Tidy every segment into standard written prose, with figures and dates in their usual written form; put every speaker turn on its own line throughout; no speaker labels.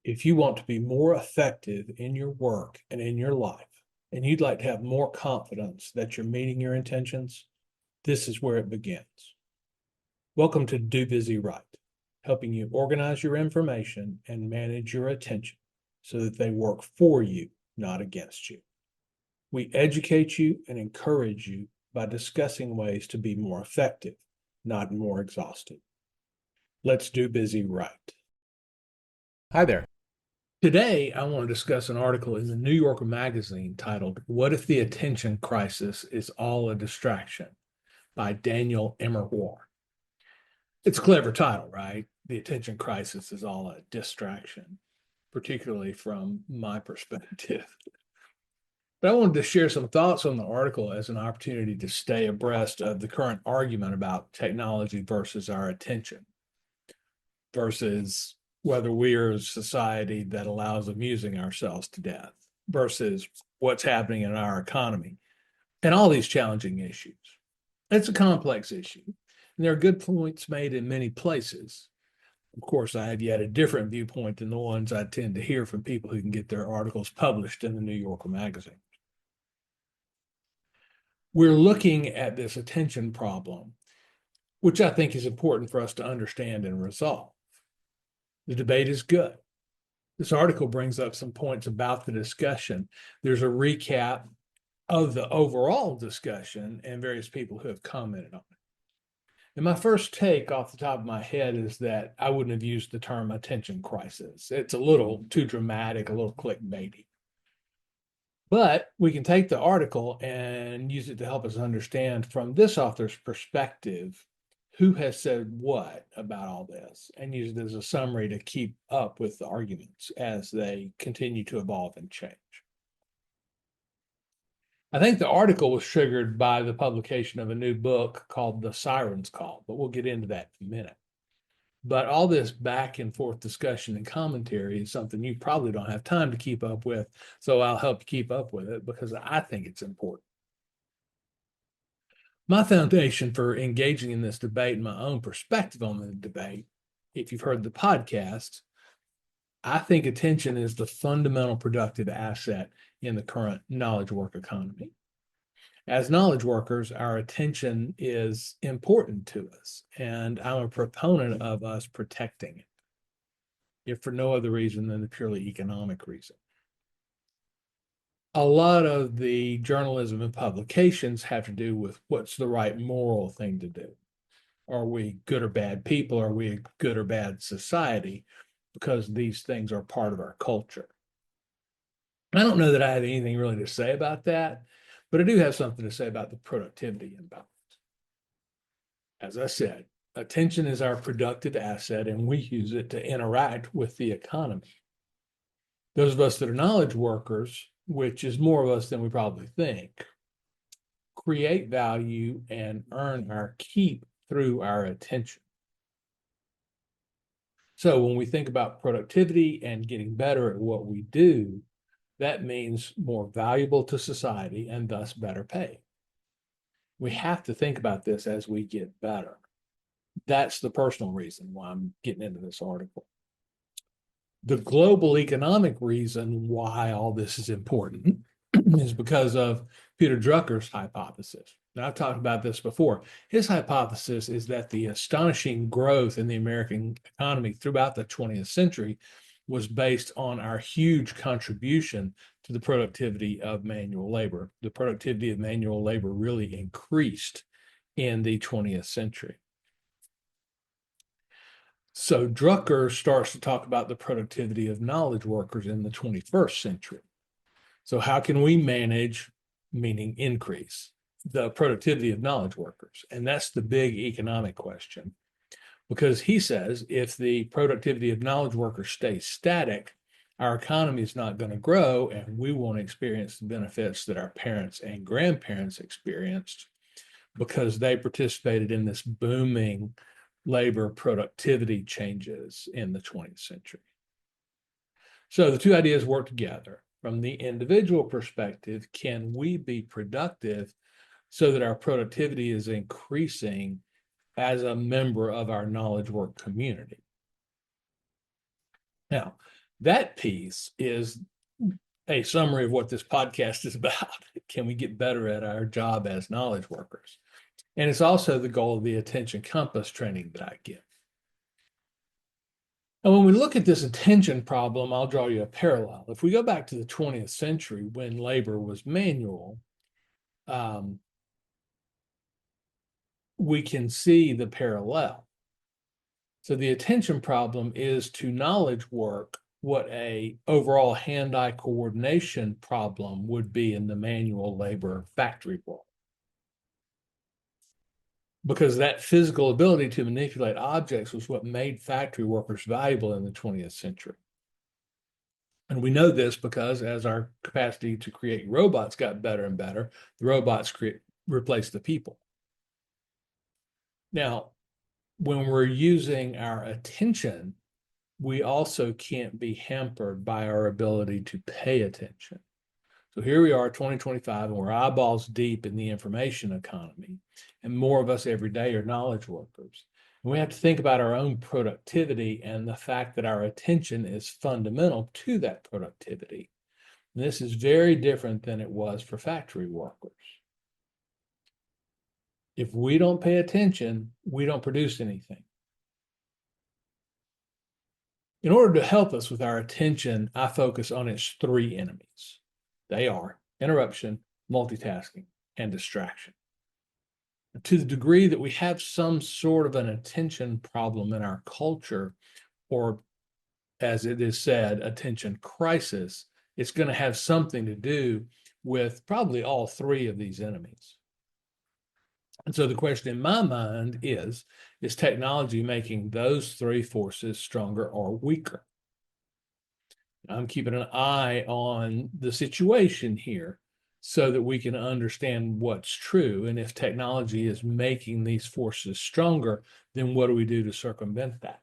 If you want to be more effective in your work and in your life, and you'd like to have more confidence that you're meeting your intentions, this is where it begins. Welcome to Do Busy Right, helping you organize your information and manage your attention so that they work for you, not against you. We educate you and encourage you by discussing ways to be more effective, not more exhausted. Let's do busy right.
Hi there.
Today, I want to discuss an article in the New Yorker magazine titled, "What If the Attention Crisis is All a Distraction?" by Daniel Immerwahr. It's a clever title, right? The attention crisis is all a distraction, particularly from my perspective. But I wanted to share some thoughts on the article as an opportunity to stay abreast of the current argument about technology versus our attention, versus whether we are a society that allows amusing ourselves to death, versus what's happening in our economy, and all these challenging issues. It's a complex issue, and there are good points made in many places. Of course, I have yet a different viewpoint than the ones I tend to hear from people who can get their articles published in the New Yorker magazine. We're looking at this attention problem, which I think is important for us to understand and resolve. The debate is good. This article brings up some points about the discussion. There's a recap of the overall discussion and various people who have commented on it. And my first take off the top of my head is that I wouldn't have used the term attention crisis. It's a little too dramatic, a little clickbaity. But we can take the article and use it to help us understand from this author's perspective who has said what about all this, and use it as a summary to keep up with the arguments as they continue to evolve and change. I think the article was triggered by the publication of a new book called The Siren's Call, but we'll get into that in a minute. But all this back and forth discussion and commentary is something you probably don't have time to keep up with, so I'll help you keep up with it because I think it's important. My foundation for engaging in this debate and my own perspective on the debate, if you've heard the podcast, I think attention is the fundamental productive asset in the current knowledge work economy. As knowledge workers, our attention is important to us, and I'm a proponent of us protecting it, if for no other reason than the purely economic reason. A lot of the journalism and publications have to do with what's the right moral thing to do. Are we good or bad people? Are we a good or bad society? Because these things are part of our culture. I don't know that I have anything really to say about that, but I do have something to say about the productivity imbalance. As I said, attention is our productive asset, and we use it to interact with the economy. Those of us that are knowledge workers, which is more of us than we probably think, create value and earn our keep through our attention. So when we think about productivity and getting better at what we do, that means more valuable to society and thus better pay. We have to think about this as we get better. That's the personal reason why I'm getting into this article. The global economic reason why all this is important is because of Peter Drucker's hypothesis. Now, I've talked about this before. His hypothesis is that the astonishing growth in the American economy throughout the 20th century was based on our huge contribution to the productivity of manual labor. The productivity of manual labor really increased in the 20th century. So Drucker starts to talk about the productivity of knowledge workers in the 21st century. So how can we manage, meaning increase, the productivity of knowledge workers? And that's the big economic question. Because he says if the productivity of knowledge workers stays static, our economy is not going to grow, and we won't experience the benefits that our parents and grandparents experienced because they participated in this booming labor productivity changes in the 20th century. So the two ideas work together. From the individual perspective, can we be productive so that our productivity is increasing as a member of our knowledge work community? Now, That piece is a summary of what this podcast is about. Can we get better at our job as knowledge workers? And it's also the goal of the attention compass training that I give. And when we look at this attention problem, I'll draw you a parallel. If we go back to the 20th century when labor was manual, we can see the parallel. So the attention problem is to knowledge work what a overall hand-eye coordination problem would be in the manual labor factory world. Because that physical ability to manipulate objects was what made factory workers valuable in the 20th century. And we know this because as our capacity to create robots got better and better, the robots replaced the people. Now, when we're using our attention, we also can't be hampered by our ability to pay attention. So here we are, 2025, and we're eyeballs deep in the information economy. And more of us every day are knowledge workers. And we have to think about our own productivity and the fact that our attention is fundamental to that productivity. And this is very different than it was for factory workers. If we don't pay attention, we don't produce anything. In order to help us with our attention, I focus on its three enemies. They are interruption, multitasking, and distraction. To the degree that we have some sort of an attention problem in our culture, or as it is said, attention crisis, it's going to have something to do with probably all three of these enemies. And so the question in my mind is technology making those three forces stronger or weaker? I'm keeping an eye on the situation here so that we can understand what's true. And if technology is making these forces stronger, then what do we do to circumvent that?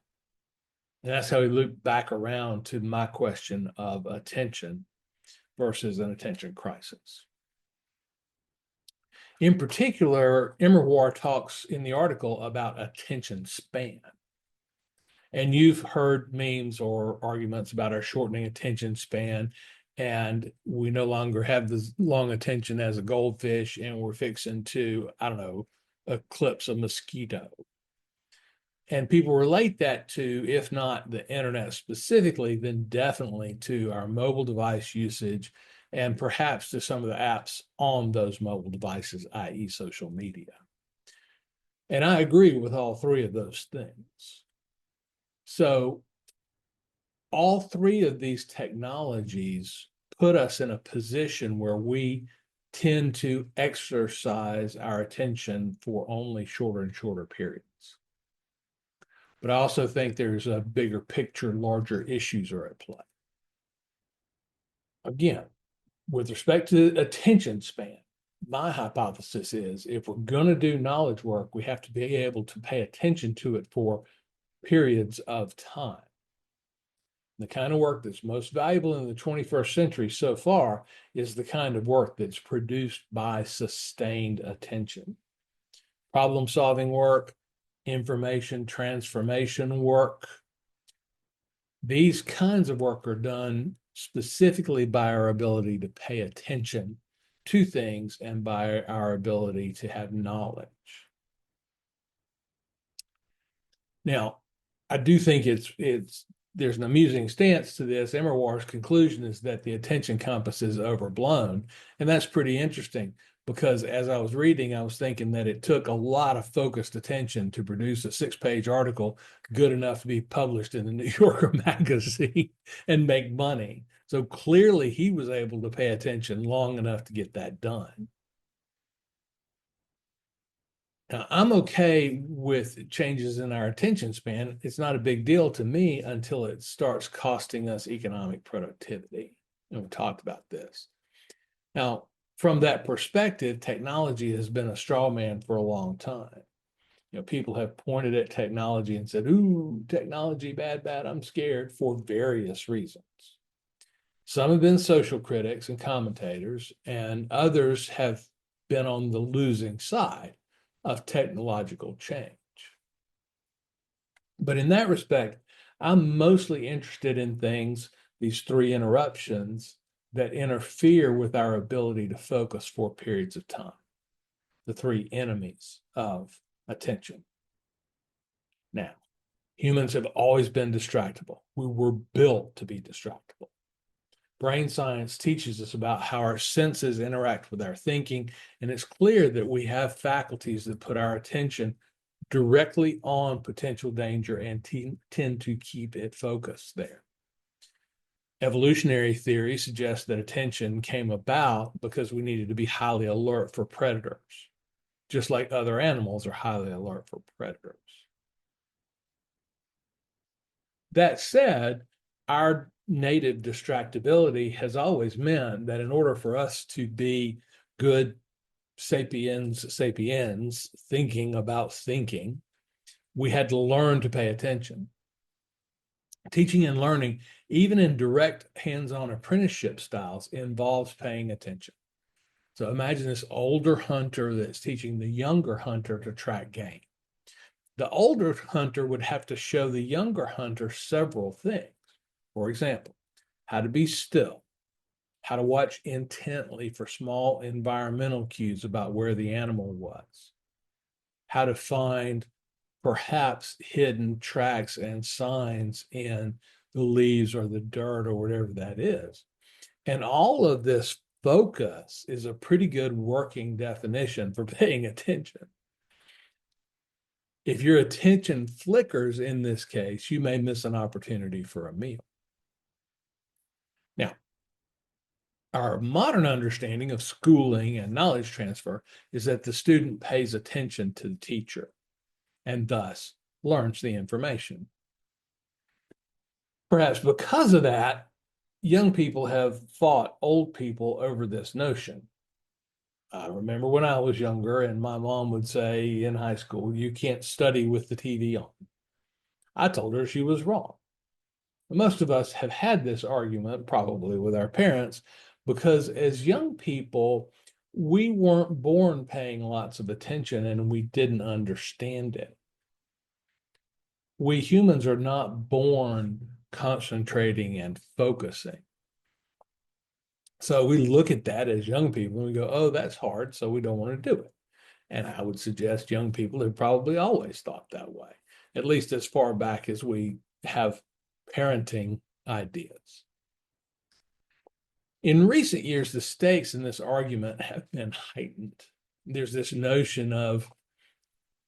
And that's how we loop back around to my question of attention versus an attention crisis. In particular, Immerwahr talks in the article about attention span. And you've heard memes or arguments about our shortening attention span, and we no longer have this long attention as a goldfish, and we're fixing to, I don't know, eclipse a mosquito. And people relate that to, if not the internet specifically, then definitely to our mobile device usage and perhaps to some of the apps on those mobile devices, i.e. social media. And I agree with all three of those things. So all three of these technologies put us in a position where we tend to exercise our attention for only shorter and shorter periods. But I also think there's a bigger picture, larger issues are at play. Again, with respect to attention span, my hypothesis is if we're going to do knowledge work, we have to be able to pay attention to it for periods of time. The kind of work that's most valuable in the 21st century so far is the kind of work that's produced by sustained attention. Problem-solving work, information transformation work. These kinds of work are done specifically by our ability to pay attention to things and by our ability to have knowledge. Now, I do think there's an amusing stance to this. Immerwahr's conclusion is that the attention compass is overblown. And that's pretty interesting because as I was reading, I was thinking that it took a lot of focused attention to produce a 6-page article good enough to be published in the New Yorker magazine and make money. So clearly he was able to pay attention long enough to get that done. Now, I'm okay with changes in our attention span. It's not a big deal to me until it starts costing us economic productivity. And we talked about this. Now, from that perspective, technology has been a straw man for a long time. You know, people have pointed at technology and said, ooh, technology, bad, bad, I'm scared for various reasons. Some have been social critics and commentators, and others have been on the losing side of technological change. But in that respect, I'm mostly interested in things these three interruptions that interfere with our ability to focus for periods of time, the three enemies of attention. Now, humans have always been distractible. We were built to be distractible. Brain science teaches us about how our senses interact with our thinking, and it's clear that we have faculties that put our attention directly on potential danger and tend to keep it focused there. Evolutionary theory suggests that attention came about because we needed to be highly alert for predators, just like other animals are highly alert for predators. That said, our native distractibility has always meant that in order for us to be good sapiens thinking about thinking, we had to learn to pay attention. Teaching and learning, even in direct hands-on apprenticeship styles, involves paying attention. So imagine this older hunter that's teaching the younger hunter to track game. The older hunter would have to show the younger hunter several things. For example, how to be still, how to watch intently for small environmental cues about where the animal was, how to find perhaps hidden tracks and signs in the leaves or the dirt or whatever that is. And all of this focus is a pretty good working definition for paying attention. If your attention flickers in this case, you may miss an opportunity for a meal. Now, our modern understanding of schooling and knowledge transfer is that the student pays attention to the teacher and thus learns the information. Perhaps because of that, young people have fought old people over this notion. I remember when I was younger and my mom would say in high school, you can't study with the TV on. I told her she was wrong. Most of us have had this argument, probably with our parents, because as young people, we weren't born paying lots of attention and we didn't understand it. We humans are not born concentrating and focusing. So we look at that as young people and we go, oh, that's hard, so we don't want to do it. And I would suggest young people have probably always thought that way, at least as far back as we have parenting ideas. In recent years, the stakes in this argument have been heightened. There's this notion of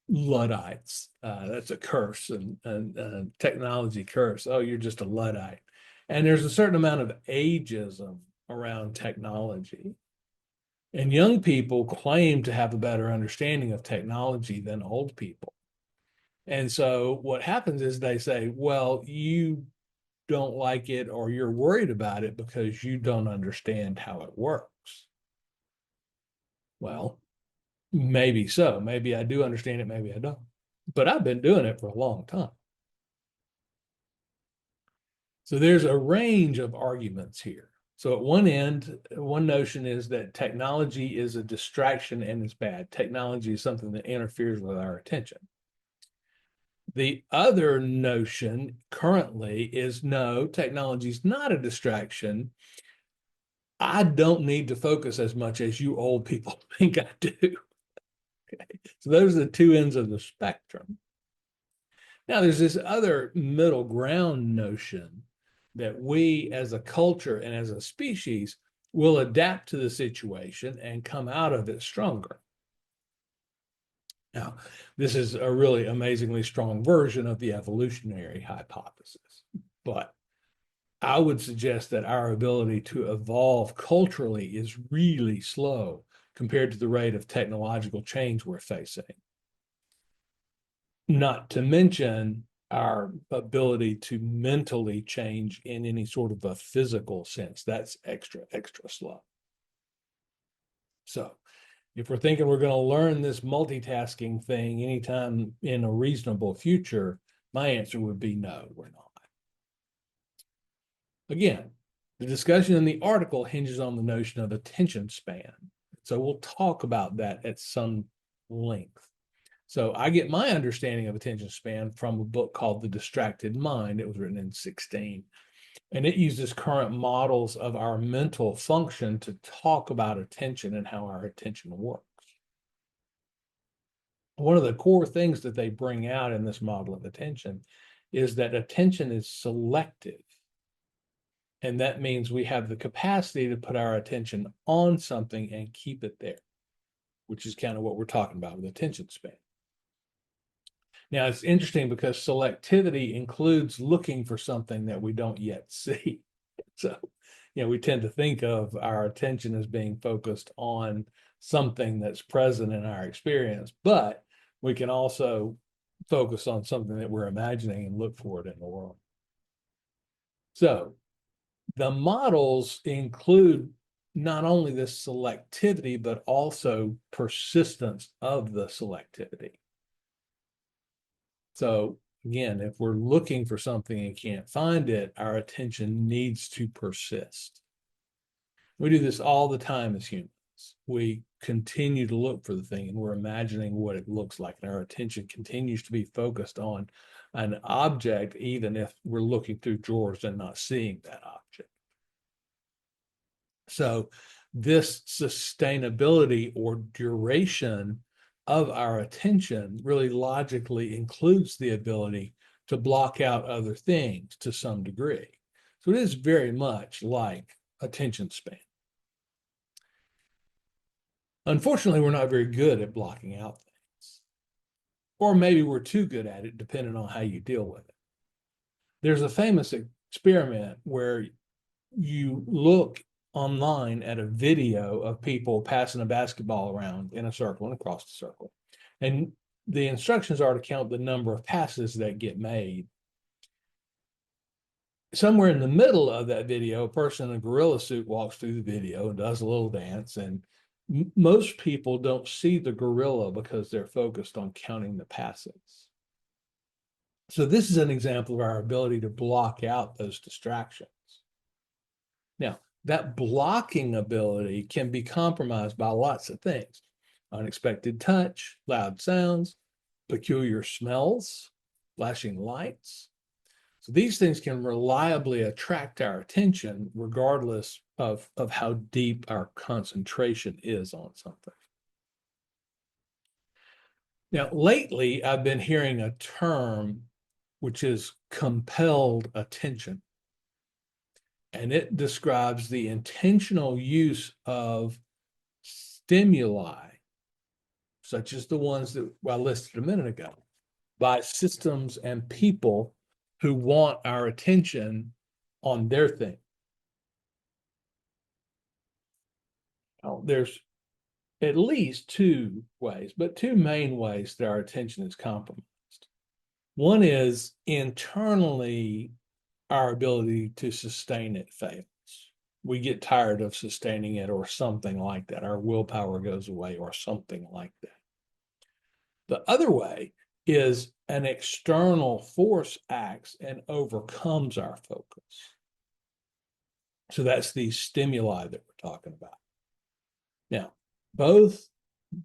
Luddites. That's a curse and technology curse. Oh, you're just a Luddite. And there's a certain amount of ageism around technology. And young people claim to have a better understanding of technology than old people. And so what happens is they say, well, you don't like it or you're worried about it because you don't understand how it works. Well, maybe so. Maybe I do understand it, maybe I don't. But I've been doing it for a long time. So there's a range of arguments here. So at one end, one notion is that technology is a distraction and is bad. Technology is something that interferes with our attention. The other notion currently is no, technology is not a distraction. I don't need to focus as much as you old people think I do. Okay. So those are the two ends of the spectrum. Now, there's this other middle ground notion that we as a culture and as a species will adapt to the situation and come out of it stronger. Now, this is a really amazingly strong version of the evolutionary hypothesis, but I would suggest that our ability to evolve culturally is really slow compared to the rate of technological change we're facing. Not to mention our ability to mentally change in any sort of a physical sense. That's extra slow. So if we're thinking we're going to learn this multitasking thing anytime in a reasonable future, my answer would be no, we're not. Again, the discussion in the article hinges on the notion of attention span. So we'll talk about that at some length. So I get my understanding of attention span from a book called The Distracted Mind. It was written in 2016. And it uses current models of our mental function to talk about attention and how our attention works. One of the core things that they bring out in this model of attention is that attention is selective. And that means we have the capacity to put our attention on something and keep it there, which is kind of what we're talking about with attention span. Now, it's interesting because selectivity includes looking for something that we don't yet see. So, we tend to think of our attention as being focused on something that's present in our experience, but we can also focus on something that we're imagining and look for it in the world. So, the models include not only this selectivity, but also persistence of the selectivity. So again, if we're looking for something and can't find it, our attention needs to persist. We do this all the time as humans. We continue to look for the thing and we're imagining what it looks like. And our attention continues to be focused on an object, even if we're looking through drawers and not seeing that object. So this sustainability or duration of our attention really logically includes the ability to block out other things to some degree. So it is very much like attention span. Unfortunately, we're not very good at blocking out things. Or maybe we're too good at it, depending on how you deal with it. There's a famous experiment where you look online at a video of people passing a basketball around in a circle and across the circle. And the instructions are to count the number of passes that get made. Somewhere in the middle of that video, a person in a gorilla suit walks through the video and does a little dance. And most people don't see the gorilla because they're focused on counting the passes. So this is an example of our ability to block out those distractions. Now, that blocking ability can be compromised by lots of things: unexpected touch, loud sounds, peculiar smells, flashing lights. So these things can reliably attract our attention regardless of how deep our concentration is on something. Now, lately, I've been hearing a term which is compelled attention. And it describes the intentional use of stimuli, such as the ones that I listed a minute ago, by systems and people who want our attention on their thing. Now, there's at least two ways, but two main ways that our attention is compromised. One is internally, our ability to sustain it fails. We get tired of sustaining it or something like that. Our willpower goes away or something like that. The other way is an external force acts and overcomes our focus. So that's the stimuli that we're talking about. Now, both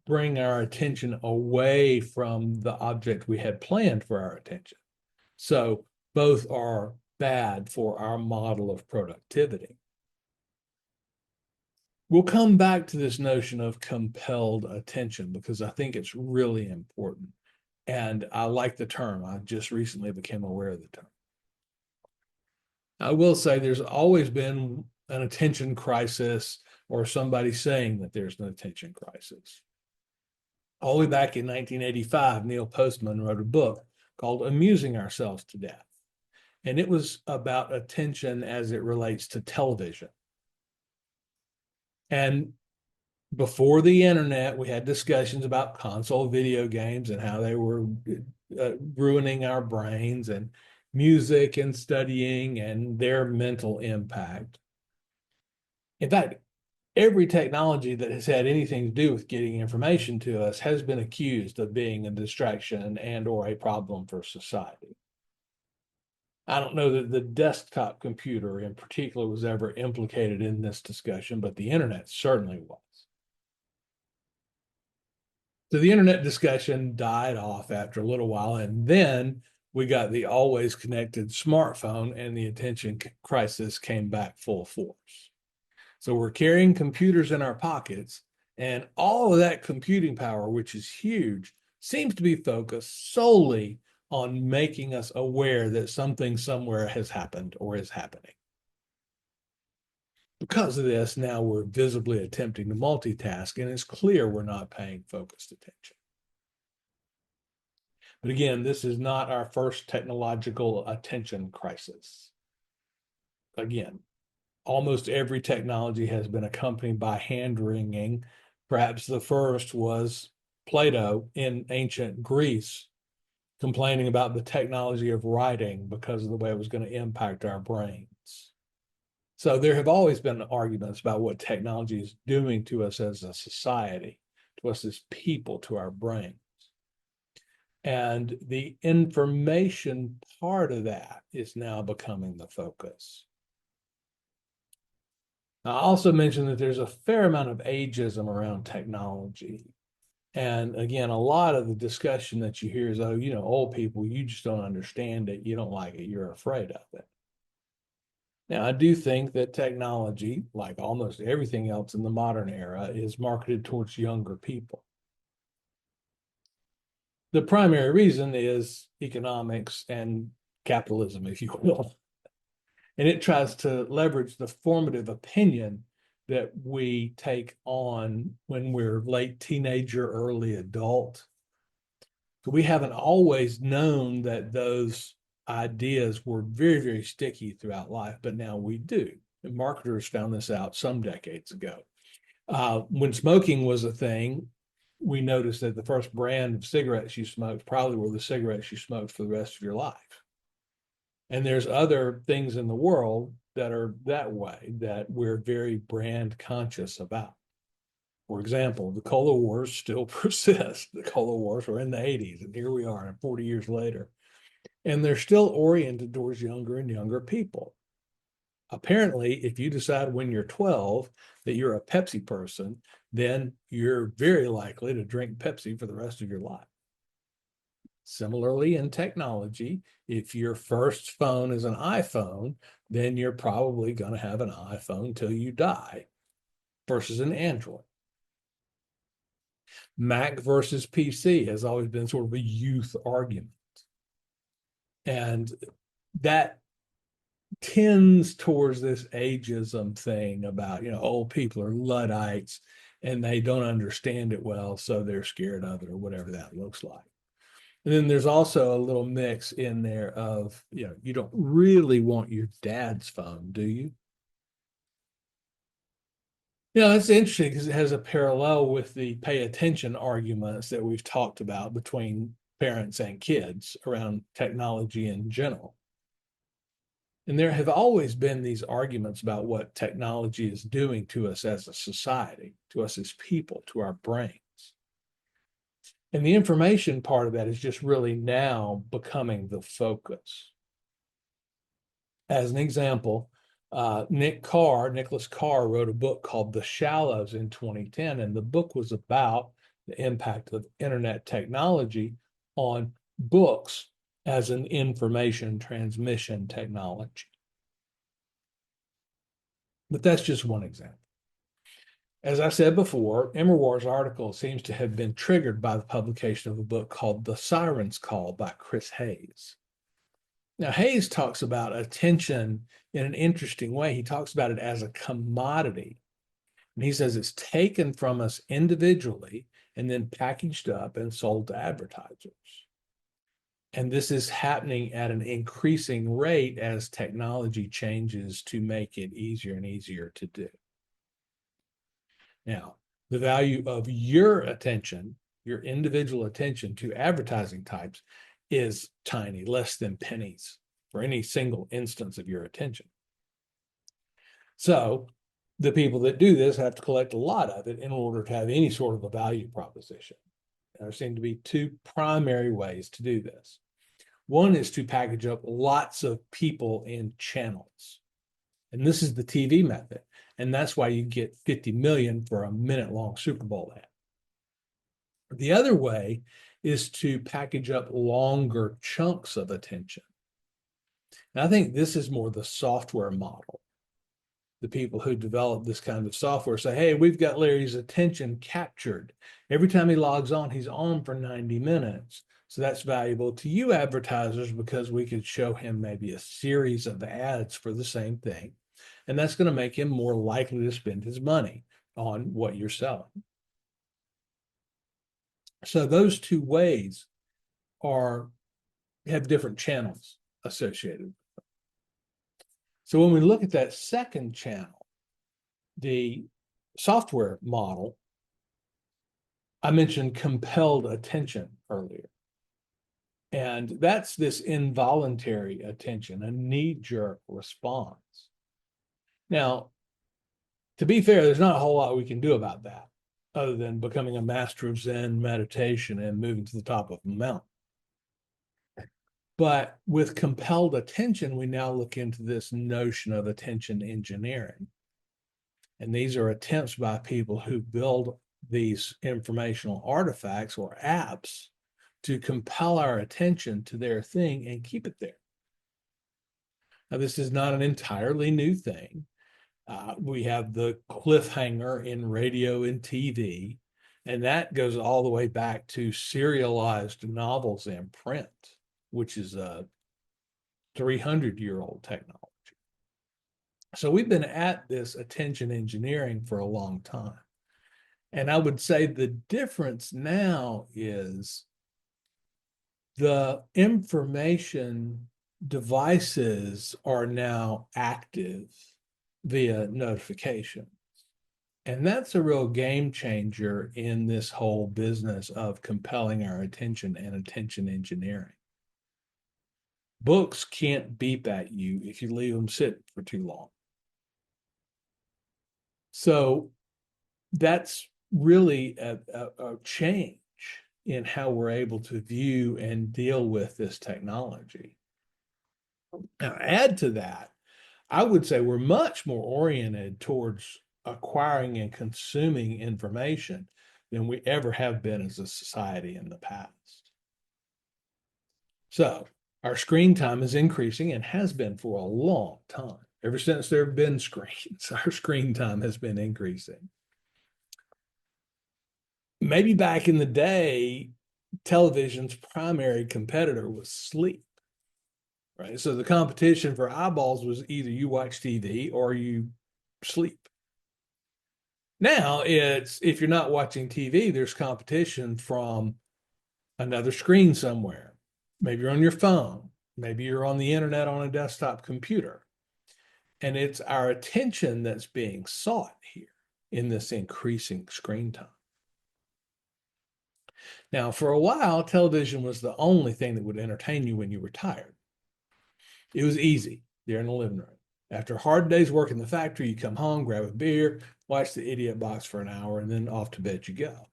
bring our attention away from the object we had planned for our attention. So both are bad for our model of productivity. We'll come back to this notion of compelled attention because I think it's really important. And I like the term. I just recently became aware of the term. I will say there's always been an attention crisis or somebody saying that there's an attention crisis. All the way back in 1985, Neil Postman wrote a book called Amusing Ourselves to Death. And it was about attention as it relates to television. And before the internet, we had discussions about console video games and how they were ruining our brains, and music and studying and their mental impact. In fact, every technology that has had anything to do with getting information to us has been accused of being a distraction and or a problem for society. I don't know that the desktop computer in particular was ever implicated in this discussion, but the internet certainly was. So the internet discussion died off after a little while, and then we got the always connected smartphone, and the attention crisis came back full force. So we're carrying computers in our pockets, and all of that computing power, which is huge, seems to be focused solely on making us aware that something somewhere has happened or is happening. Because of this, now we're visibly attempting to multitask, and it's clear we're not paying focused attention. But again, this is not our first technological attention crisis. Again, almost every technology has been accompanied by hand-wringing. Perhaps the first was Plato in ancient Greece, complaining about the technology of writing because of the way it was going to impact our brains. So there have always been arguments about what technology is doing to us as a society, to us as people, to our brains. And the information part of that is now becoming the focus. I also mentioned that there's a fair amount of ageism around technology. And again, a lot of the discussion that you hear is, oh, old people, you just don't understand it. You don't like it. You're afraid of it. Now, I do think that technology, like almost everything else in the modern era, is marketed towards younger people. The primary reason is economics and capitalism, if you will. And it tries to leverage the formative opinion that we take on when we're late teenager, early adult. So we haven't always known that those ideas were very, very sticky throughout life, but now we do. And marketers found this out some decades ago. When smoking was a thing, we noticed that the first brand of cigarettes you smoked probably were the cigarettes you smoked for the rest of your life. And there's other things in the world that are that way that we're very brand conscious about. For example, the Cola Wars still persist. The Cola Wars were in the 80s, and here we are 40 years later. And they're still oriented towards younger and younger people. Apparently, if you decide when you're 12 that you're a Pepsi person, then you're very likely to drink Pepsi for the rest of your life. Similarly, in technology, if your first phone is an iPhone, then you're probably going to have an iPhone till you die versus an Android. Mac versus PC has always been sort of a youth argument. And that tends towards this ageism thing about, old people are Luddites and they don't understand it well, so they're scared of it, or whatever that looks like. And then there's also a little mix in there of, you don't really want your dad's phone, do you? That's interesting because it has a parallel with the pay attention arguments that we've talked about between parents and kids around technology in general. And there have always been these arguments about what technology is doing to us as a society, to us as people, to our brains. And the information part of that is just really now becoming the focus. As an example, Nicholas Carr wrote a book called The Shallows in 2010, and the book was about the impact of internet technology on books as an information transmission technology. But that's just one example. As I said before, Immerwahr's article seems to have been triggered by the publication of a book called The Siren's Call by Chris Hayes. Now, Hayes talks about attention in an interesting way. He talks about it as a commodity. And he says it's taken from us individually and then packaged up and sold to advertisers. And this is happening at an increasing rate as technology changes to make it easier and easier to do. Now, the value of your attention, your individual attention to advertising types is tiny, less than pennies for any single instance of your attention. So the people that do this have to collect a lot of it in order to have any sort of a value proposition. There seem to be two primary ways to do this. One is to package up lots of people in channels. And this is the TV method. And that's why you get 50 million for a minute-long Super Bowl ad. The other way is to package up longer chunks of attention. And I think this is more the software model. The people who develop this kind of software say, hey, we've got Larry's attention captured. Every time he logs on, he's on for 90 minutes. So that's valuable to you advertisers because we could show him maybe a series of ads for the same thing. And that's going to make him more likely to spend his money on what you're selling. So those two ways have different channels associated. So when we look at that second channel, the software model, I mentioned compelled attention earlier. And that's this involuntary attention, a knee-jerk response. Now, to be fair, there's not a whole lot we can do about that other than becoming a master of Zen meditation and moving to the top of a mountain. But with compelled attention, we now look into this notion of attention engineering. And these are attempts by people who build these informational artifacts or apps to compel our attention to their thing and keep it there. Now, this is not an entirely new thing. We have the cliffhanger in radio and TV, and that goes all the way back to serialized novels in print, which is a 300-year-old technology. So we've been at this attention engineering for a long time. And I would say the difference now is the information devices are now active via notifications. And that's a real game changer in this whole business of compelling our attention and attention engineering. Books can't beep at you if you leave them sitting for too long. So that's really a change in how we're able to view and deal with this technology. Now, add to that, I would say we're much more oriented towards acquiring and consuming information than we ever have been as a society in the past. So our screen time is increasing and has been for a long time. Ever since there have been screens, our screen time has been increasing. Maybe back in the day, television's primary competitor was sleep, right? So the competition for eyeballs was either you watch TV or you sleep. Now it's, if you're not watching TV, there's competition from another screen somewhere. Maybe you're on your phone. Maybe you're on the internet on a desktop computer. And it's our attention that's being sought here in this increasing screen time. Now, for a while, television was the only thing that would entertain you when you were tired. It was easy there in the living room. After a hard day's work in the factory, you come home, grab a beer, watch the idiot box for an hour, and then off to bed you go.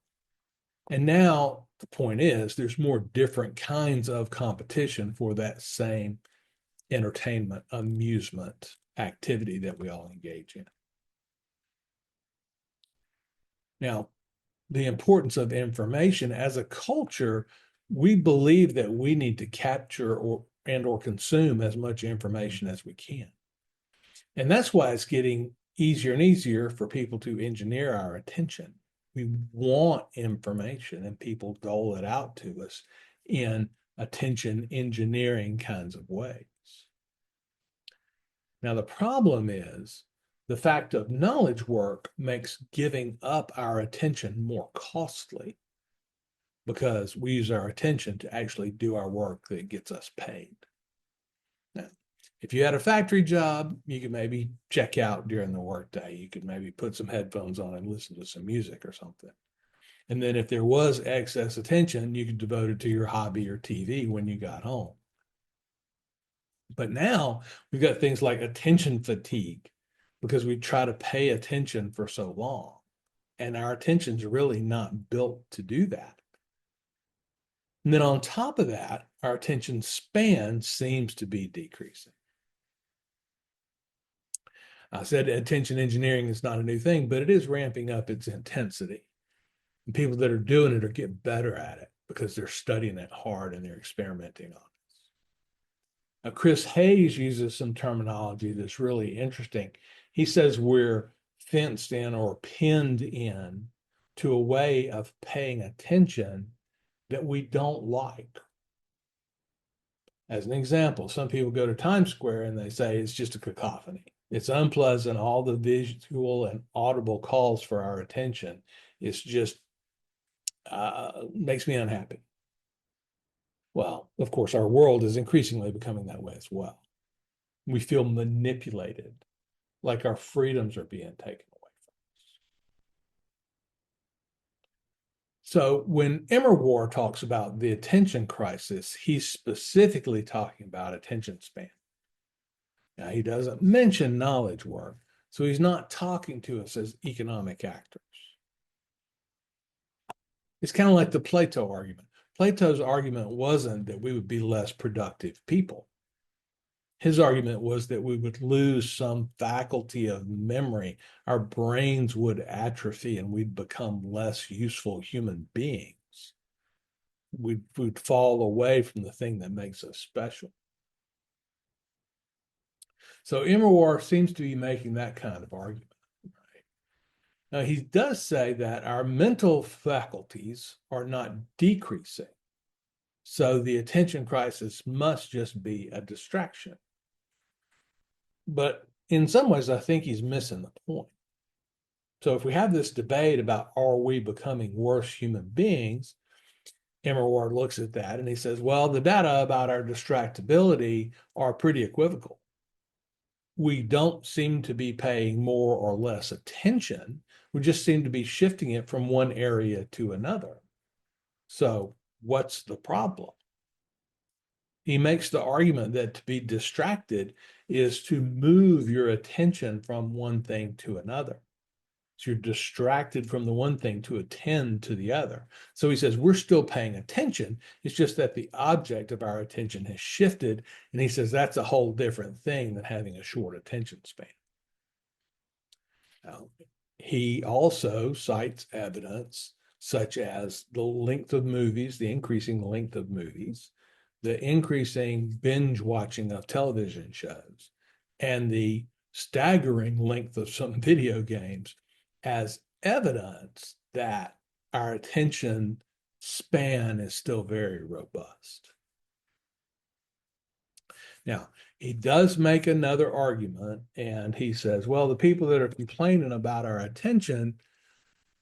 And now the point is there's more different kinds of competition for that same entertainment, amusement activity that we all engage in. Now, the importance of information as a culture, we believe that we need to capture or consume as much information as we can. And that's why it's getting easier and easier for people to engineer our attention. We want information and people dole it out to us in attention engineering kinds of ways. Now, the problem is the fact of knowledge work makes giving up our attention more costly because we use our attention to actually do our work that gets us paid. Now, if you had a factory job, you could maybe check out during the workday. You could maybe put some headphones on and listen to some music or something. And then if there was excess attention, you could devote it to your hobby or TV when you got home. But now we've got things like attention fatigue because we try to pay attention for so long. And our attention's really not built to do that. And then on top of that, our attention span seems to be decreasing. I said attention engineering is not a new thing, but it is ramping up its intensity. And people that are doing it are getting better at it. because they're studying it hard and they're experimenting on it. Now, Chris Hayes uses some terminology that's really interesting. He says we're fenced in or pinned in to a way of paying attention that we don't like. As an example, some people go to Times Square and they say it's just a cacophony. It's unpleasant. All the visual and audible calls for our attention. It's just makes me unhappy. Well, of course, our world is increasingly becoming that way as well. We feel manipulated, like our freedoms are being taken away from us. So when Immerwahr talks about the attention crisis, he's specifically talking about attention span. Now, he doesn't mention knowledge work, so he's not talking to us as economic actors. It's kind of like the Plato argument. Plato's argument wasn't that we would be less productive people. His argument was that we would lose some faculty of memory. Our brains would atrophy and we'd become less useful human beings. We'd fall away from the thing that makes us special. So Immerwahr seems to be making that kind of argument. Right? Now, he does say that our mental faculties are not decreasing. So the attention crisis must just be a distraction. But in some ways, I think he's missing the point. So if we have this debate about are we becoming worse human beings, Immerwahr looks at that and he says, well, the data about our distractibility are pretty equivocal. We don't seem to be paying more or less attention. We just seem to be shifting it from one area to another. So what's the problem? He makes the argument that to be distracted is to move your attention from one thing to another. So you're distracted from the one thing to attend to the other. So he says, we're still paying attention. It's just that the object of our attention has shifted. And he says, that's a whole different thing than having a short attention span. Now, he also cites evidence such as the length of movies, the increasing length of movies, the increasing binge watching of television shows, and the staggering length of some video games as evidence that our attention span is still very robust. Now, he does make another argument, and he says, well, the people that are complaining about our attention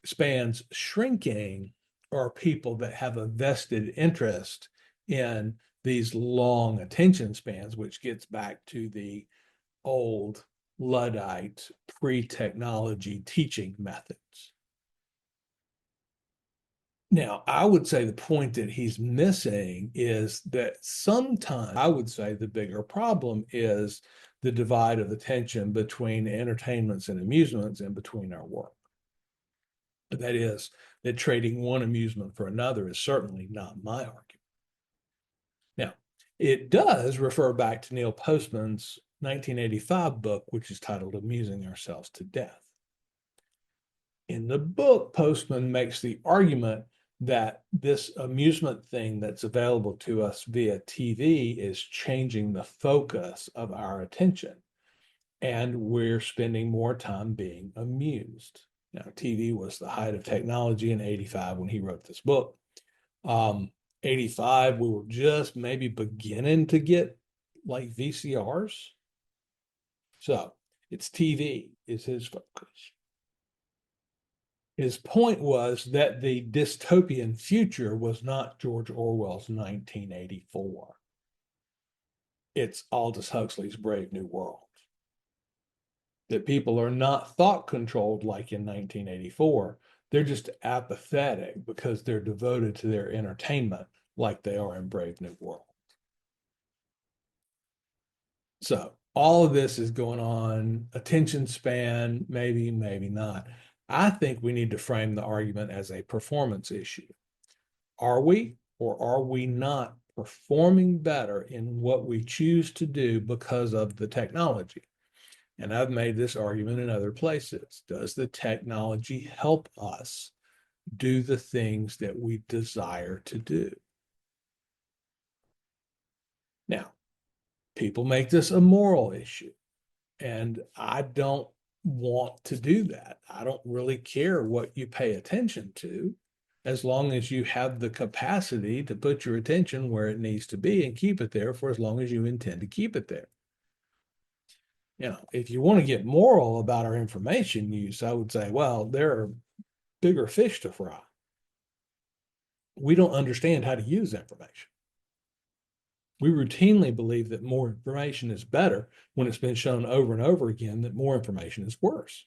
spans shrinking are people that have a vested interest in these long attention spans, which gets back to the old Luddite pre-technology teaching methods. Now, I would say the point that he's missing is that sometimes I would say the bigger problem is the divide of attention between entertainments and amusements and between our work. That is, that trading one amusement for another is certainly not my argument. Now, it does refer back to Neil Postman's 1985 book, which is titled Amusing Ourselves to Death. In the book, Postman makes the argument that this amusement thing that's available to us via TV is changing the focus of our attention, and we're spending more time being amused. Now, TV was the height of technology in 85 when he wrote this book. 85, we were just maybe beginning to get like VCRs. So it's TV is his focus. His point was that the dystopian future was not George Orwell's 1984. It's Aldous Huxley's Brave New World. That people are not thought controlled like in 1984. They're just apathetic because they're devoted to their entertainment like they are in Brave New World. So all of this is going on, attention span, maybe, maybe not. I think we need to frame the argument as a performance issue. Are we or are we not performing better in what we choose to do because of the technology? And I've made this argument in other places. Does the technology help us do the things that we desire to do. Now, people make this a moral issue, and I don't want to do that. I don't really care what you pay attention to, as long as you have the capacity to put your attention where it needs to be and keep it there for as long as you intend to keep it there. If you want to get moral about our information use, I would say, well, there are bigger fish to fry. We don't understand how to use information. We routinely believe that more information is better when it's been shown over and over again that more information is worse.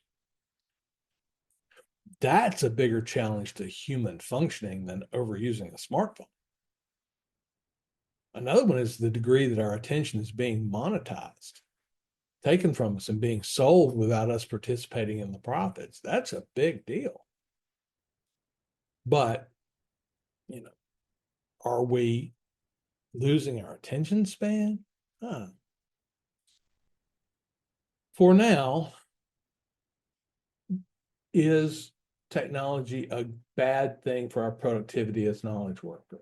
That's a bigger challenge to human functioning than overusing a smartphone. Another one is the degree that our attention is being monetized, taken from us and being sold without us participating in the profits. That's a big deal. But, are we losing our attention span? For now, is technology a bad thing for our productivity as knowledge workers?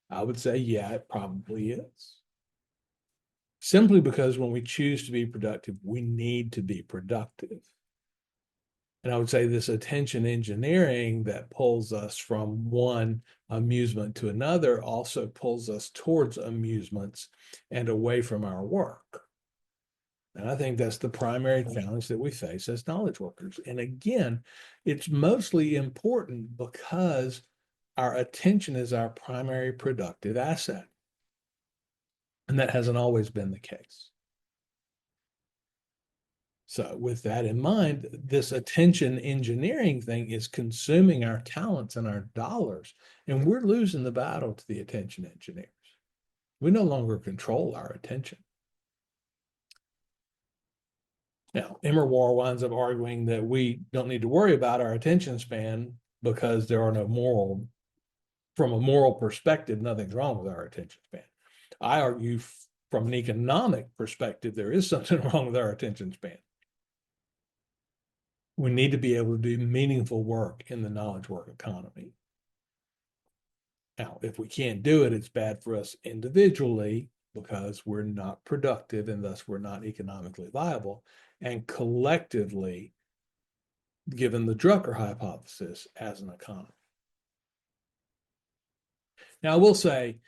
I would say, yeah, it probably is. Simply because when we choose to be productive, we need to be productive. And I would say this attention engineering that pulls us from one amusement to another also pulls us towards amusements and away from our work. And I think that's the primary challenge that we face as knowledge workers. And again, it's mostly important because our attention is our primary productive asset. And that hasn't always been the case. So with that in mind, this attention engineering thing is consuming our talents and our dollars, and we're losing the battle to the attention engineers. We no longer control our attention. Now, Immerwahr winds up arguing that we don't need to worry about our attention span because there are from a moral perspective, nothing's wrong with our attention span. I argue from an economic perspective, there is something wrong with our attention span. We need to be able to do meaningful work in the knowledge work economy. Now, if we can't do it, it's bad for us individually because we're not productive and thus we're not economically viable. And collectively, given the Drucker hypothesis, as an economy. Now, I will say,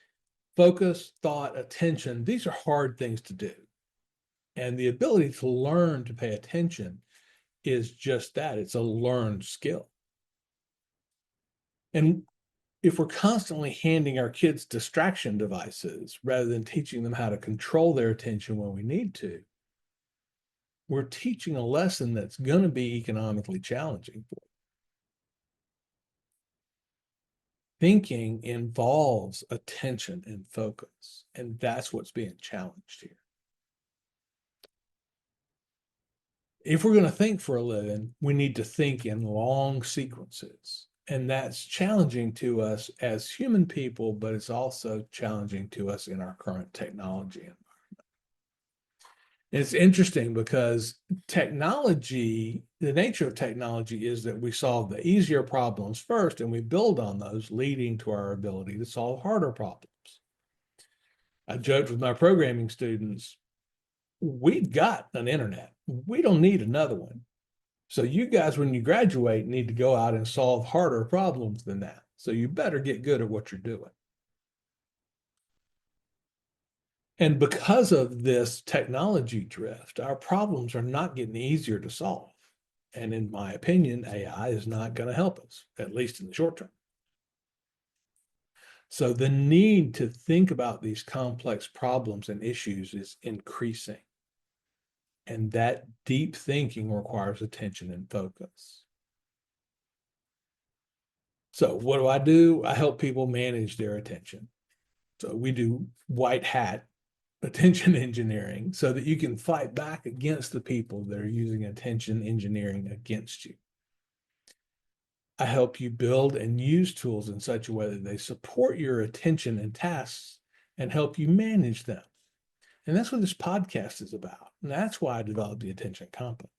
focus, thought, attention, these are hard things to do. And the ability to learn to pay attention is just that. It's a learned skill. And if we're constantly handing our kids distraction devices rather than teaching them how to control their attention when we need to, we're teaching a lesson that's going to be economically challenging for them. Thinking involves attention and focus, and that's what's being challenged here. If we're going to think for a living, we need to think in long sequences. And that's challenging to us as human people, but it's also challenging to us in our current technology environment. It's interesting because technology, the nature of technology is that we solve the easier problems first and we build on those, leading to our ability to solve harder problems. I joked with my programming students, we've got an internet. We don't need another one. So you guys, when you graduate, need to go out and solve harder problems than that. So you better get good at what you're doing. And because of this technology drift, our problems are not getting easier to solve. And in my opinion, AI is not going to help us, at least in the short term. So the need to think about these complex problems and issues is increasing. And that deep thinking requires attention and focus. So what do? I help people manage their attention. So we do white hat attention engineering so that you can fight back against the people that are using attention engineering against you. I help you build and use tools in such a way that they support your attention and tasks and help you manage them. And that's what this podcast is about. And that's why I developed the attention compass.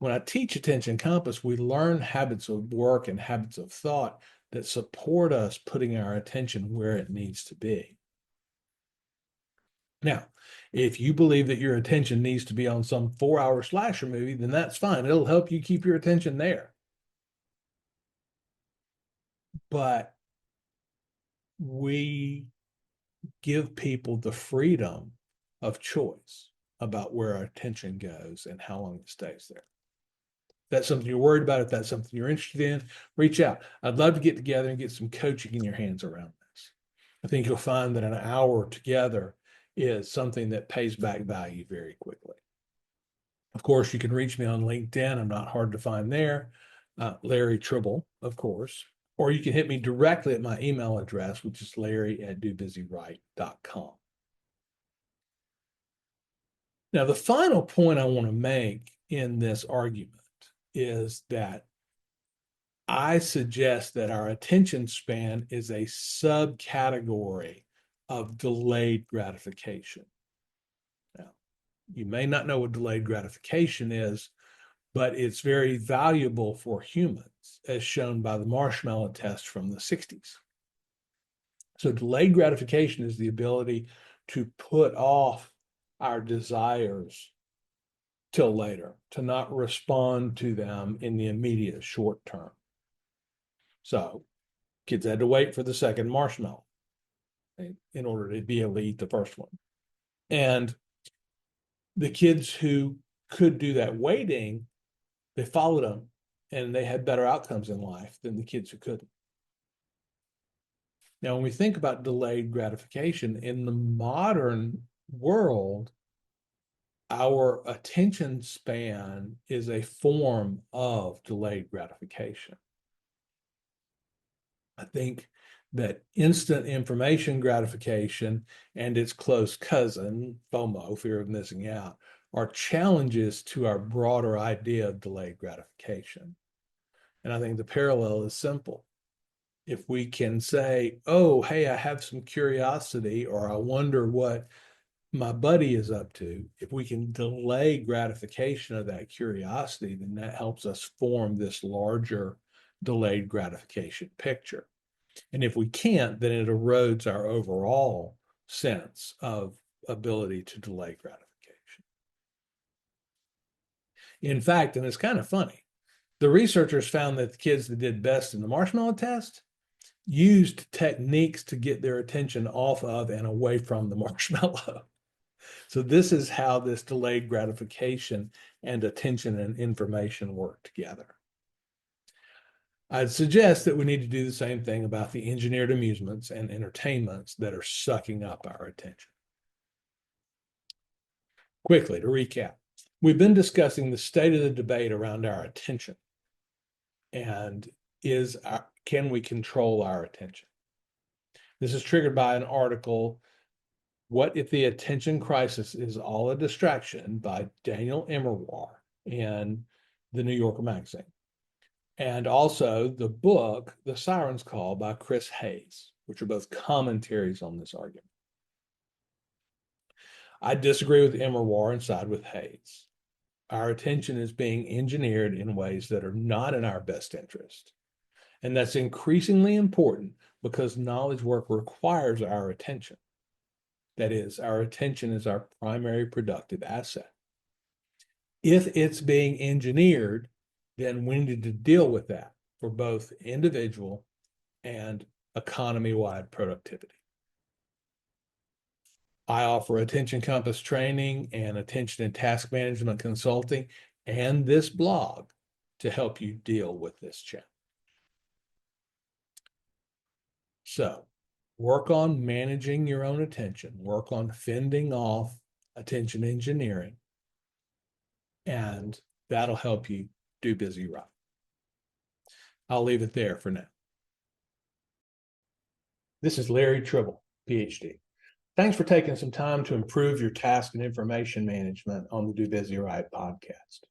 When I teach Attention Compass, we learn habits of work and habits of thought that support us putting our attention where it needs to be. Now, if you believe that your attention needs to be on some 4-hour slasher movie, then that's fine. It'll help you keep your attention there. But we give people the freedom of choice about where our attention goes and how long it stays there. If that's something you're worried about, if that's something you're interested in, reach out. I'd love to get together and get some coaching in your hands around this. I think you'll find that an hour together is something that pays back value very quickly. Of course, you can reach me on LinkedIn. I'm not hard to find there. Larry Tribble, of course. Or you can hit me directly at my email address, which is larry@dobusywright.com. Now, the final point I want to make in this argument is that I suggest that our attention span is a subcategory of delayed gratification. Now, you may not know what delayed gratification is, but it's very valuable for humans, as shown by the marshmallow test from the 60s. So delayed gratification is the ability to put off our desires till later, to not respond to them in the immediate short term. So kids had to wait for the second marshmallow in order to be able to eat the first one. And the kids who could do that waiting, they followed them and they had better outcomes in life than the kids who couldn't. Now, when we think about delayed gratification in the modern world, our attention span is a form of delayed gratification. I think that instant information gratification and its close cousin, FOMO, fear of missing out, are challenges to our broader idea of delayed gratification. And I think the parallel is simple. If we can say, oh, hey, I have some curiosity, or I wonder what my buddy is up to, if we can delay gratification of that curiosity, then that helps us form this larger delayed gratification picture. And if we can't, then it erodes our overall sense of ability to delay gratification. In fact, and it's kind of funny, the researchers found that the kids that did best in the marshmallow test used techniques to get their attention off of and away from the marshmallow. So this is how this delayed gratification and attention and information work together. I'd suggest that we need to do the same thing about the engineered amusements and entertainments that are sucking up our attention. Quickly, to recap, we've been discussing the state of the debate around our attention and can we control our attention? This is triggered by an article, What If the Attention Crisis is All a Distraction, by Daniel Immerwahr in the New Yorker magazine. And also the book, The Siren's Call, by Chris Hayes, which are both commentaries on this argument. I disagree with Immerwahr and side with Hayes. Our attention is being engineered in ways that are not in our best interest. And that's increasingly important because knowledge work requires our attention. That is, our attention is our primary productive asset. If it's being engineered, then we need to deal with that for both individual and economy-wide productivity. I offer Attention Compass training and attention and task management consulting and this blog to help you deal with this challenge. So work on managing your own attention, work on fending off attention engineering, and that'll help you do busy right. I'll leave it there for now. This is Larry Tribble, Ph.D. Thanks for taking some time to improve your task and information management on the Do Busy Right podcast.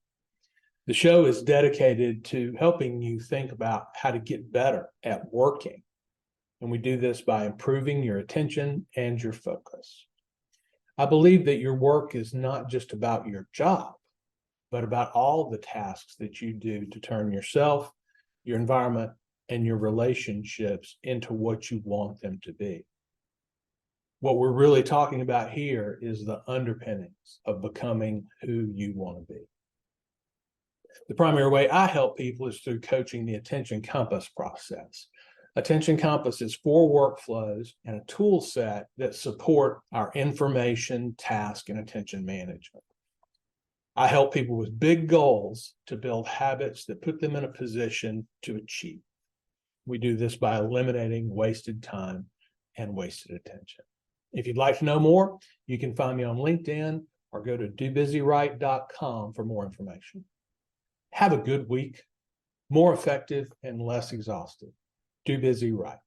The show is dedicated to helping you think about how to get better at working. And we do this by improving your attention and your focus. I believe that your work is not just about your job, but about all the tasks that you do to turn yourself, your environment, and your relationships into what you want them to be. What we're really talking about here is the underpinnings of becoming who you want to be. The primary way I help people is through coaching the Attention Compass process. Attention Compass is 4 workflows and a tool set that support our information, task, and attention management. I help people with big goals to build habits that put them in a position to achieve. We do this by eliminating wasted time and wasted attention. If you'd like to know more, you can find me on LinkedIn or go to dobusywrite.com for more information. Have a good week, more effective and less exhausted. Do busy right.